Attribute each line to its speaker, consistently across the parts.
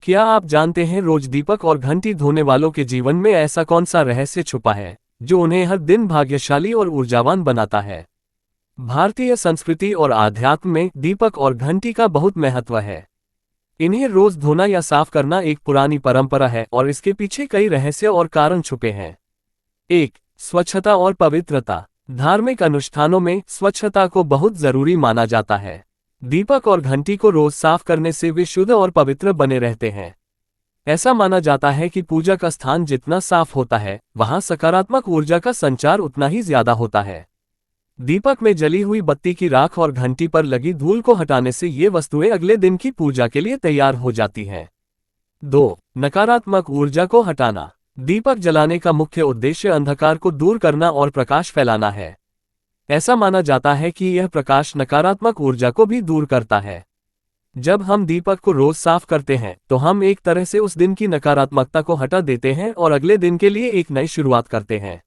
Speaker 1: क्या आप जानते हैं रोज दीपक और घंटी धोने वालों के जीवन में ऐसा कौन सा रहस्य छुपा है जो उन्हें हर दिन भाग्यशाली और ऊर्जावान बनाता है। भारतीय संस्कृति और आध्यात्म में दीपक और घंटी का बहुत महत्व है। इन्हें रोज धोना या साफ करना एक पुरानी परंपरा है और इसके पीछे कई रहस्य और कारण छुपे हैं। 1. स्वच्छता और पवित्रता। धार्मिक अनुष्ठानों में स्वच्छता को बहुत जरूरी माना जाता है। दीपक और घंटी को रोज साफ करने से वे शुद्ध और पवित्र बने रहते हैं। ऐसा माना जाता है कि पूजा का स्थान जितना साफ होता है, वहां सकारात्मक ऊर्जा का संचार उतना ही ज्यादा होता है। दीपक में जली हुई बत्ती की राख और घंटी पर लगी धूल को हटाने से ये वस्तुएं अगले दिन की पूजा के लिए तैयार हो जाती हैं। 2. नकारात्मक ऊर्जा को हटाना। दीपक जलाने का मुख्य उद्देश्य अंधकार को दूर करना और प्रकाश फैलाना है। ऐसा माना जाता है कि यह प्रकाश नकारात्मक ऊर्जा को भी दूर करता है। जब हम दीपक को रोज साफ करते हैं तो हम एक तरह से उस दिन की नकारात्मकता को हटा देते हैं और अगले दिन के लिए एक नई शुरुआत करते हैं।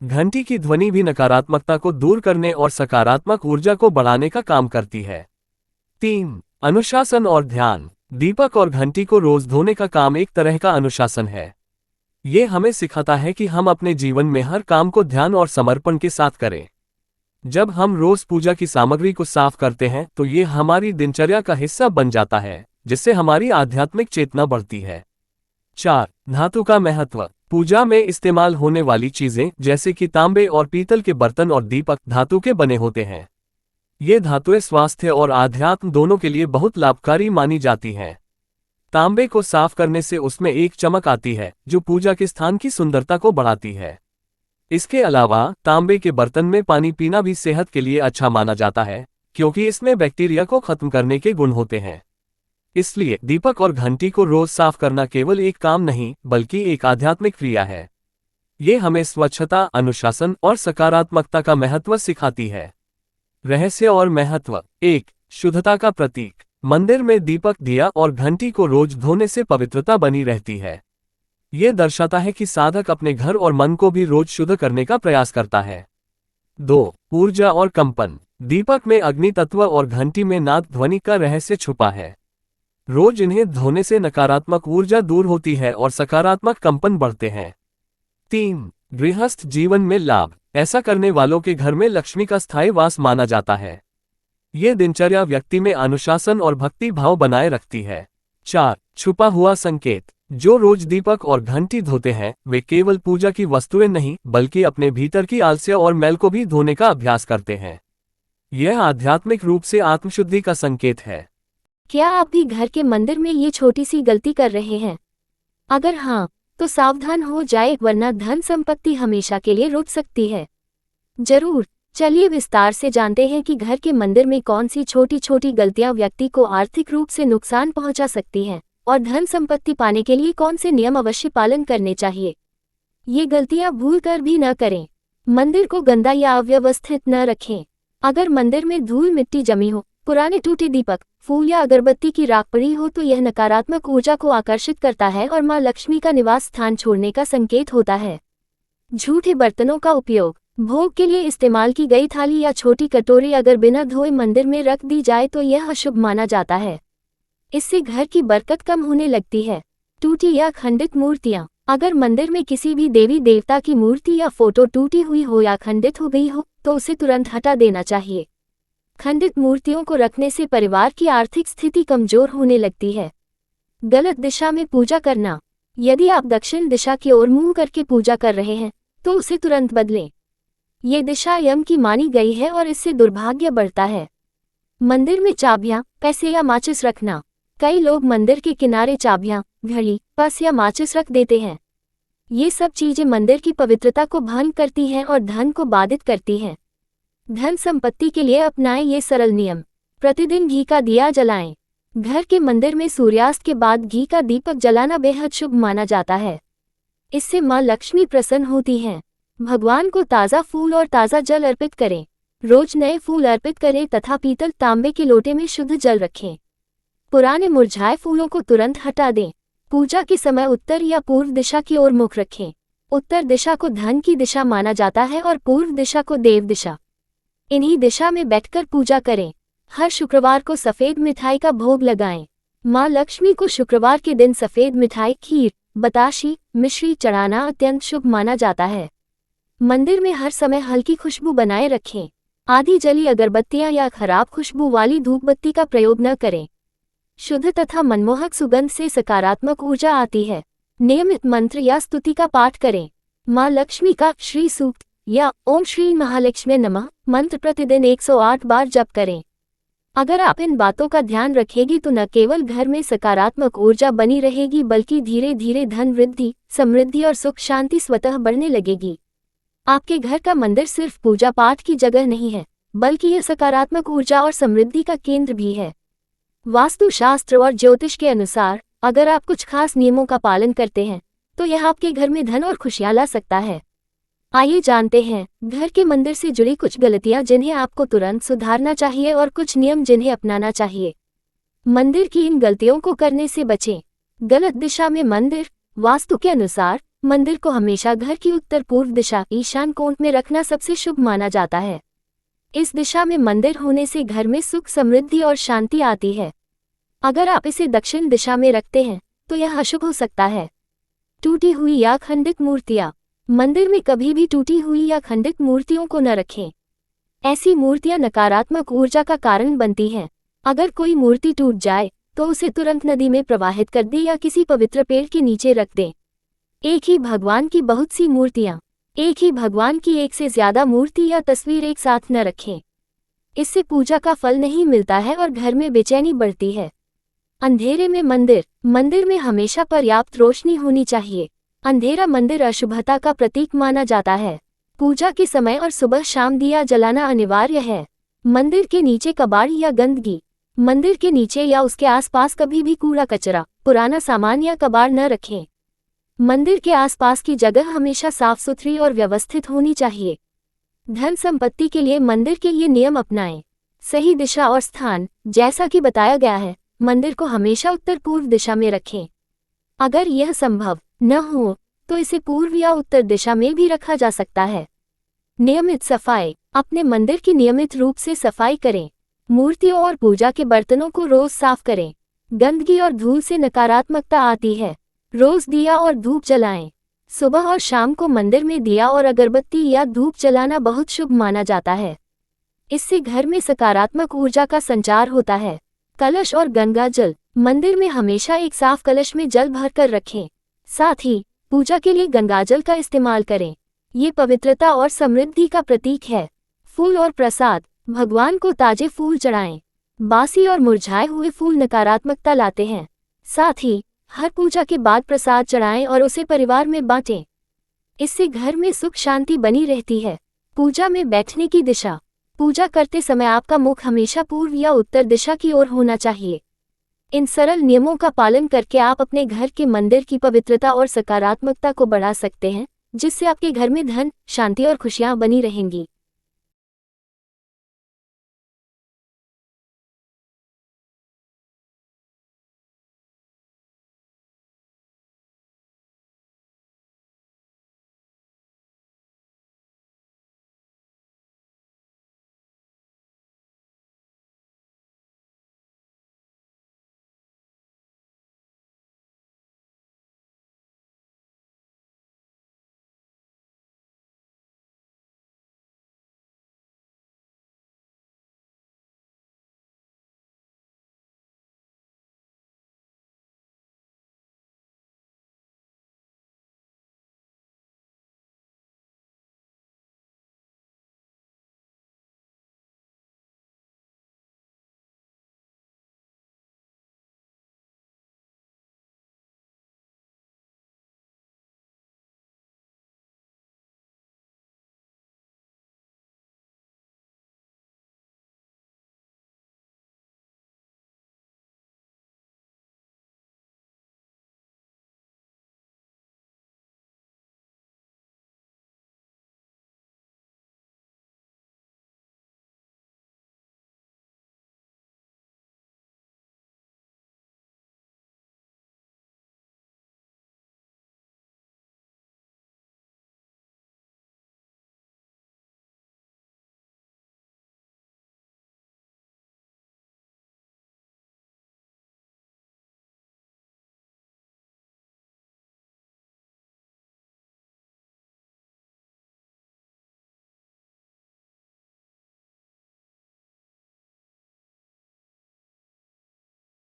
Speaker 1: घंटी की ध्वनि भी नकारात्मकता को दूर करने और सकारात्मक ऊर्जा को बढ़ाने का काम करती है। 3. अनुशासन और ध्यान। दीपक और घंटी को रोज धोने का काम एक तरह का अनुशासन है। ये हमें सिखाता है कि हम अपने जीवन में हर काम को ध्यान और समर्पण के साथ करें। जब हम रोज पूजा की सामग्री को साफ करते हैं तो ये हमारी दिनचर्या का हिस्सा बन जाता है, जिससे हमारी आध्यात्मिक चेतना बढ़ती है। 4. धातु का महत्व। पूजा में इस्तेमाल होने वाली चीजें जैसे कि तांबे और पीतल के बर्तन और दीपक धातु के बने होते हैं। ये धातुएं स्वास्थ्य और आध्यात्म दोनों के लिए बहुत लाभकारी मानी जाती हैं। तांबे को साफ करने से उसमें एक चमक आती है जो पूजा के स्थान की सुंदरता को बढ़ाती है। इसके अलावा तांबे के बर्तन में पानी पीना भी सेहत के लिए अच्छा माना जाता है, क्योंकि इसमें बैक्टीरिया को खत्म करने के गुण होते हैं। इसलिए दीपक और घंटी को रोज साफ करना केवल एक काम नहीं बल्कि एक आध्यात्मिक क्रिया है। ये हमें स्वच्छता, अनुशासन और सकारात्मकता का महत्व सिखाती है। रहस्य और महत्व। 1. शुद्धता का प्रतीक। मंदिर में दीपक, दिया और घंटी को रोज धोने से पवित्रता बनी रहती है। ये दर्शाता है कि साधक अपने घर और मन को भी रोज शुद्ध करने का प्रयास करता है। 2. ऊर्जा और कंपन। दीपक में अग्नि तत्व और घंटी में नाद ध्वनि का रहस्य छुपा है। रोज इन्हें धोने से नकारात्मक ऊर्जा दूर होती है और सकारात्मक कंपन बढ़ते हैं। 3. गृहस्थ जीवन में लाभ। ऐसा करने वालों के घर में लक्ष्मी का स्थायी वास माना जाता है। ये दिनचर्या व्यक्ति में अनुशासन और भक्ति भाव बनाए रखती है। 4. छुपा हुआ संकेत। जो रोज दीपक और घंटी धोते हैं वे केवल पूजा की वस्तुएं नहीं बल्कि अपने भीतर की आलस्य और मैल को भी धोने का अभ्यास करते हैं। यह आध्यात्मिक रूप से आत्मशुद्धि का संकेत है।
Speaker 2: क्या आप भी घर के मंदिर में ये छोटी सी गलती कर रहे हैं? अगर हाँ, तो सावधान हो जाए, वरना धन संपत्ति हमेशा के लिए रुक सकती है। जरूर, चलिए विस्तार से जानते हैं कि घर के मंदिर में कौन सी छोटी छोटी गलतियां व्यक्ति को आर्थिक रूप से नुकसान पहुंचा सकती हैं और धन संपत्ति पाने के लिए कौन से नियम अवश्य पालन करने चाहिए। ये गलतियां भूल कर भी न करें। मंदिर को गंदा या अव्यवस्थित न रखें। अगर मंदिर में धूल मिट्टी जमी हो, पुराने टूटे दीपक, फूल या अगरबत्ती की राख पड़ी हो तो यह नकारात्मक ऊर्जा को आकर्षित करता है और मां लक्ष्मी का निवास स्थान छोड़ने का संकेत होता है। झूठे बर्तनों का उपयोग। भोग के लिए इस्तेमाल की गई थाली या छोटी कटोरी अगर बिना धोए मंदिर में रख दी जाए तो यह अशुभ माना जाता है। इससे घर की बरकत कम होने लगती है। टूटी या खंडित मूर्तियां। अगर मंदिर में किसी भी देवी देवता की मूर्ति या फोटो टूटी हुई हो या खंडित हो गई हो तो उसे तुरंत हटा देना चाहिए। खंडित मूर्तियों को रखने से परिवार की आर्थिक स्थिति कमजोर होने लगती है। गलत दिशा में पूजा करना। यदि आप दक्षिण दिशा की ओर मुंह करके पूजा कर रहे हैं तो उसे तुरंत बदलें। ये दिशा यम की मानी गई है और इससे दुर्भाग्य बढ़ता है। मंदिर में चाबियां, पैसे या माचिस रखना। कई लोग मंदिर के किनारे चाबियां, घड़ी, पर्स या माचिस रख देते हैं। ये सब चीजें मंदिर की पवित्रता को भंग करती हैं और धन को बाधित करती हैं। धन संपत्ति के लिए अपनाएं ये सरल नियम। प्रतिदिन घी का दिया जलाएं। घर के मंदिर में सूर्यास्त के बाद घी का दीपक जलाना बेहद शुभ माना जाता है। इससे मां लक्ष्मी प्रसन्न होती हैं। भगवान को ताज़ा फूल और ताज़ा जल अर्पित करें। रोज नए फूल अर्पित करें तथा पीतल तांबे के लोटे में शुद्ध जल रखें। पुराने मुरझाए फूलों को तुरंत हटा दें। पूजा के समय उत्तर या पूर्व दिशा की ओर मुख रखें। उत्तर दिशा को धन की दिशा माना जाता है और पूर्व दिशा को देव दिशा। इन्हीं दिशा में बैठकर पूजा करें। हर शुक्रवार को सफेद मिठाई का भोग लगाएं। माँ लक्ष्मी को शुक्रवार के दिन सफेद मिठाई, खीर, बताशी, मिश्री चढ़ाना अत्यंत शुभ माना जाता है। मंदिर में हर समय हल्की खुशबू बनाए रखें। आधी जली अगरबत्तियां या खराब खुशबू वाली धूपबत्ती का प्रयोग न करें। शुद्ध तथा मनमोहक सुगंध से सकारात्मक ऊर्जा आती है। नियमित मंत्र या स्तुति का पाठ करें। माँ लक्ष्मी का श्री सूक्त या ओम श्री महालक्ष्मी नमः मंत्र प्रतिदिन 108 बार जप करें। अगर आप इन बातों का ध्यान रखेगी तो न केवल घर में सकारात्मक ऊर्जा बनी रहेगी बल्कि धीरे धीरे धन वृद्धि, समृद्धि और सुख शांति स्वतः बढ़ने लगेगी। आपके घर का मंदिर सिर्फ पूजा पाठ की जगह नहीं है, बल्कि यह सकारात्मक ऊर्जा और समृद्धि का केंद्र भी है। वास्तुशास्त्र और ज्योतिष के अनुसार अगर आप कुछ खास नियमों का पालन करते हैं तो यह आपके घर में धन और खुशियां ला सकता है। आइए जानते हैं घर के मंदिर से जुड़ी कुछ गलतियां जिन्हें आपको तुरंत सुधारना चाहिए और कुछ नियम जिन्हें अपनाना चाहिए। मंदिर की इन गलतियों को करने से बचें। गलत दिशा में मंदिर। वास्तु के अनुसार मंदिर को हमेशा घर की उत्तर पूर्व दिशा ईशान कोण में रखना सबसे शुभ माना जाता है। इस दिशा में मंदिर होने से घर में सुख, समृद्धि और शांति आती है। अगर आप इसे दक्षिण दिशा में रखते हैं तो यह अशुभ हो सकता है। टूटी हुई या खंडित मूर्तियां। मंदिर में कभी भी टूटी हुई या खंडित मूर्तियों को न रखें। ऐसी मूर्तियां नकारात्मक ऊर्जा का कारण बनती हैं। अगर कोई मूर्ति टूट जाए तो उसे तुरंत नदी में प्रवाहित कर दें या किसी पवित्र पेड़ के नीचे रख दें। एक ही भगवान की बहुत सी मूर्तियां। एक ही भगवान की एक से ज्यादा मूर्ति या तस्वीर एक साथ न रखें। इससे पूजा का फल नहीं मिलता है और घर में बेचैनी बढ़ती है। अंधेरे में मंदिर। मंदिर में हमेशा पर्याप्त रोशनी होनी चाहिए। अंधेरा मंदिर अशुभता का प्रतीक माना जाता है। पूजा के समय और सुबह शाम दिया जलाना अनिवार्य है। मंदिर के नीचे कबाड़ या गंदगी। मंदिर के नीचे या उसके आसपास कभी भी कूड़ा कचरा, पुराना सामान या कबाड़ न रखें। मंदिर के आसपास की जगह हमेशा साफ सुथरी और व्यवस्थित होनी चाहिए। धन संपत्ति के लिए मंदिर के ये नियम अपनाएं। सही दिशा और स्थान। जैसा कि बताया गया है, मंदिर को हमेशा उत्तर पूर्व दिशा में रखें। अगर यह संभव न हो तो इसे पूर्व या उत्तर दिशा में भी रखा जा सकता है। नियमित सफाई। अपने मंदिर की नियमित रूप से सफाई करें। मूर्तियों और पूजा के बर्तनों को रोज साफ करें। गंदगी और धूल से नकारात्मकता आती है। रोज दिया और धूप जलाएं। सुबह और शाम को मंदिर में दिया और अगरबत्ती या धूप जलाना बहुत शुभ माना जाता है। इससे घर में सकारात्मक ऊर्जा का संचार होता है। कलश और गंगा जल। मंदिर में हमेशा एक साफ कलश में जल भरकर रखें। साथ ही पूजा के लिए गंगाजल का इस्तेमाल करें। ये पवित्रता और समृद्धि का प्रतीक है। फूल और प्रसाद। भगवान को ताजे फूल चढ़ाएं। बासी और मुरझाए हुए फूल नकारात्मकता लाते हैं। साथ ही हर पूजा के बाद प्रसाद चढ़ाएं और उसे परिवार में बांटें। इससे घर में सुख शांति बनी रहती है। पूजा में बैठने की दिशा। पूजा करते समय आपका मुख हमेशा पूर्व या उत्तर दिशा की ओर होना चाहिए। इन सरल नियमों का पालन करके आप अपने घर के मंदिर की पवित्रता और सकारात्मकता को बढ़ा सकते हैं, जिससे आपके घर में धन, शांति और खुशियां बनी रहेंगी।